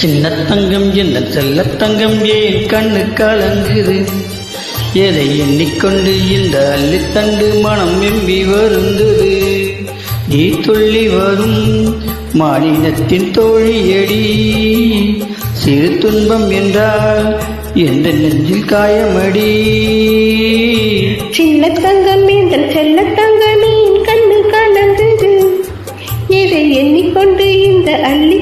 சின்ன தங்கம் என்ன செல்ல தங்கம் ஏன் கண்ணு கலங்குது, எதை எண்ணிக்கொண்டு இந்த அள்ளித்தண்டு மனம் எம்பி வருந்தது. நீ துள்ளி வரும் மாநிலத்தின் தோழியடி, சிறு துன்பம் என்றால் எந்த நெஞ்சில் காயமடி. சின்ன தங்கம் எங்கள் செல்ல தங்கமே கண்ணு கலங்குது, எதை எண்ணிக்கொண்டு இந்த அள்ளி